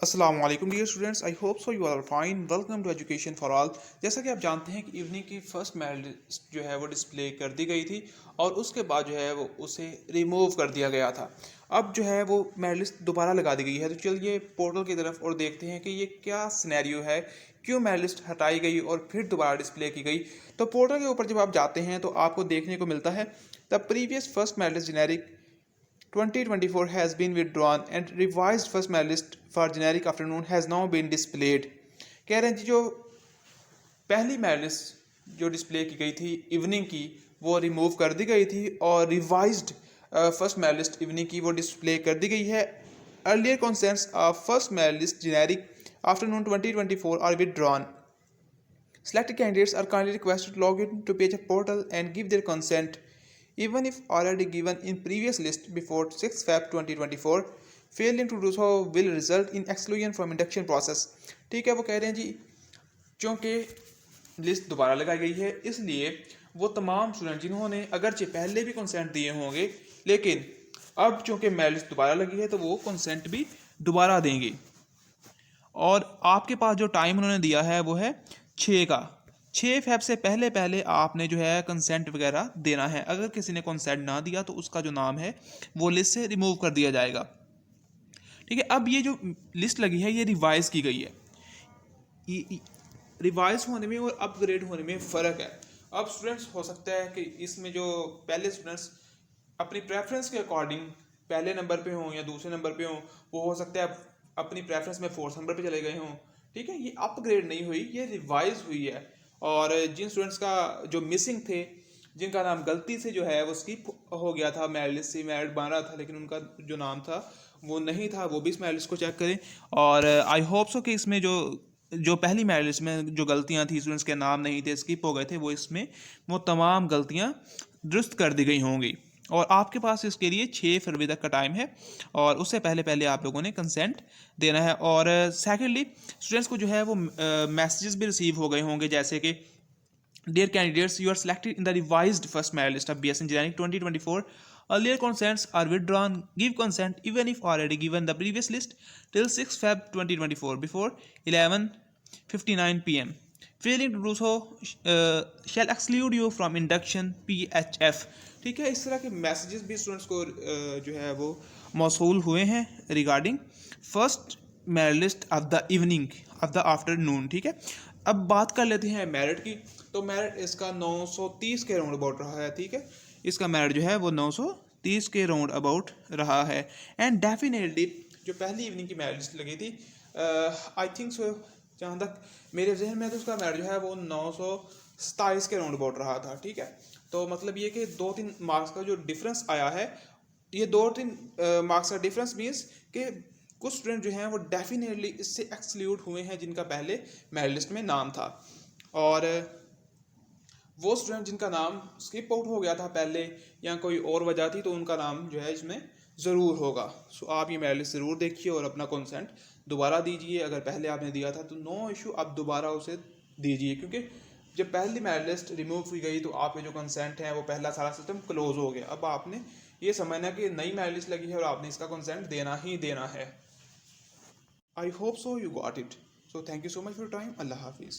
अस्सलाम वालेकुम dear students, I hope so you are fine. Welcome to education for all. जैसा कि आप जानते हैं कि इवनिंग की फर्स्ट मेरिट लिस्ट जो है वो डिस्प्ले कर दी गई थी और उसके बाद जो है वो उसे रिमूव कर दिया गया था। अब जो है वो मेरिट लिस्ट दोबारा लगा दी गई है। तो चलिए पोर्टल की तरफ और देखते हैं कि ये क्या सिनेरियो है, क्यों मेरिट लिस्ट हटाई गई और फिर दोबारा डिस्प्ले की गई। तो पोर्टल के ऊपर जब आप जाते हैं तो आपको देखने को मिलता है the previous first merit list generic 2024 has been withdrawn and revised first merit list for generic afternoon has now been displayed। कह रहे हैं जी जो पहली मेरिट लिस्ट जो डिस्प्ले की गई थी इवनिंग की वो रिमूव कर दी गई थी और revised first merit list evening की वो डिस्प्ले कर दी गई है। Earlier consents of first merit list generic afternoon 2024 are withdrawn। Selected candidates are kindly requested to log in to page of portal and give their consent, even if already given in previous list before 6 Feb 2024। Failing to do so will result in exclusion from induction process। ठीक है, वो कह रहे हैं जी चूँकि list दोबारा लगाई गई है इसलिए वो तमाम स्टूडेंट जिन्होंने अगरचे पहले भी कंसेंट दिए होंगे लेकिन अब चूँकि मेरिट लिस्ट दोबारा लगी है तो वो कंसेंट भी दोबारा देंगे। और आपके पास जो टाइम उन्होंने दिया है वो है 6 का। 6 फेब से पहले पहले आपने जो है कंसेंट वगैरह देना है। अगर किसी ने कंसेंट ना दिया तो उसका जो नाम है वो लिस्ट से रिमूव कर दिया जाएगा। ठीक है, अब ये जो लिस्ट लगी है ये रिवाइज की गई है। रिवाइज होने में और अपग्रेड होने में फ़र्क है। अब स्टूडेंट्स हो सकता है कि इसमें जो पहले स्टूडेंट्स अपनी प्रेफरेंस के अकॉर्डिंग पहले नंबर पे हों या दूसरे नंबर पे हों, वो हो सकता है अपनी प्रेफरेंस में फोर्थ नंबर पे चले गए हों। ठीक है, ये अपग्रेड नहीं हुई, ये रिवाइज हुई है। और जिन स्टूडेंट्स का जो मिसिंग थे, जिनका नाम गलती से जो है वो स्किप हो गया था, मेरिट लिस्ट से मेरिट बन रहा था लेकिन उनका जो नाम था वो नहीं था, वो भी इस मेरिट लिस्ट को चेक करें। और आई होप सो कि इसमें जो जो पहली मेरिट लिस्ट में जो गलतियां थी, स्टूडेंट्स के नाम नहीं थे, स्किप हो गए थे, वो इसमें वो तमाम गलतियां दुरुस्त कर दी गई होंगी। और आपके पास इसके लिए 6 फरवरी तक का टाइम है और उससे पहले पहले आप लोगों ने कंसेंट देना है। और सेकेंडली स्टूडेंट्स को जो है वो मैसेजेस भी रिसीव हो गए होंगे, जैसे कि dear candidates, you are selected in the revised first merit list of BS Engineering 2024। Earlier consents are withdrawn. Give consent even if already given the previous list till 6 Feb 2024 before 11:59 p.m. Failing to do so shall exclude you from induction PHF। ठीक है, इस तरह के messages भी students को जो है वो मौसूल हुए हैं regarding first merit list of the evening of the afternoon. ठीक है, अब बात कर लेते हैं मेरिट की। तो मेरिट इसका 930 के राउंड अबाउट रहा है। ठीक है, इसका मेरिट जो है वो 930 के राउंड अबाउट रहा है। एंड डेफिनेटली जो पहली इवनिंग की मेरिट लिस्ट लगी थी, आई थिंक सो, जहाँ तक मेरे जहन में तो उसका मेरिट जो है वो 927 के राउंड अबाउट रहा था। ठीक है, तो मतलब ये कि 2-3 मार्क्स का जो डिफरेंस आया है, ये 2-3 मार्क्स का डिफरेंस मीन्स कि कुछ स्टूडेंट जो हैं वो डेफिनेटली इससे एक्सक्लूड हुए हैं जिनका पहले मेरिट लिस्ट में नाम था। और वो स्टूडेंट जिनका नाम स्किप आउट हो गया था पहले या कोई और वजह थी तो उनका नाम जो है इसमें ज़रूर होगा। सो आप ये मेरिट लिस्ट ज़रूर देखिए और अपना कंसेंट दोबारा दीजिए। अगर पहले आपने दिया था तो नो इशू, आप दोबारा उसे दीजिए, क्योंकि जब पहली मेरिट लिस्ट रिमूव की गई तो आपके जो कंसेंट है वो पहला सारा सिस्टम क्लोज हो गया। अब आपने ये समझना कि नई मेरिट लिस्ट लगी है और आपने इसका कंसेंट देना ही देना है। I hope so you got it. So thank you so much for your time. अल्लाह हाफिज़।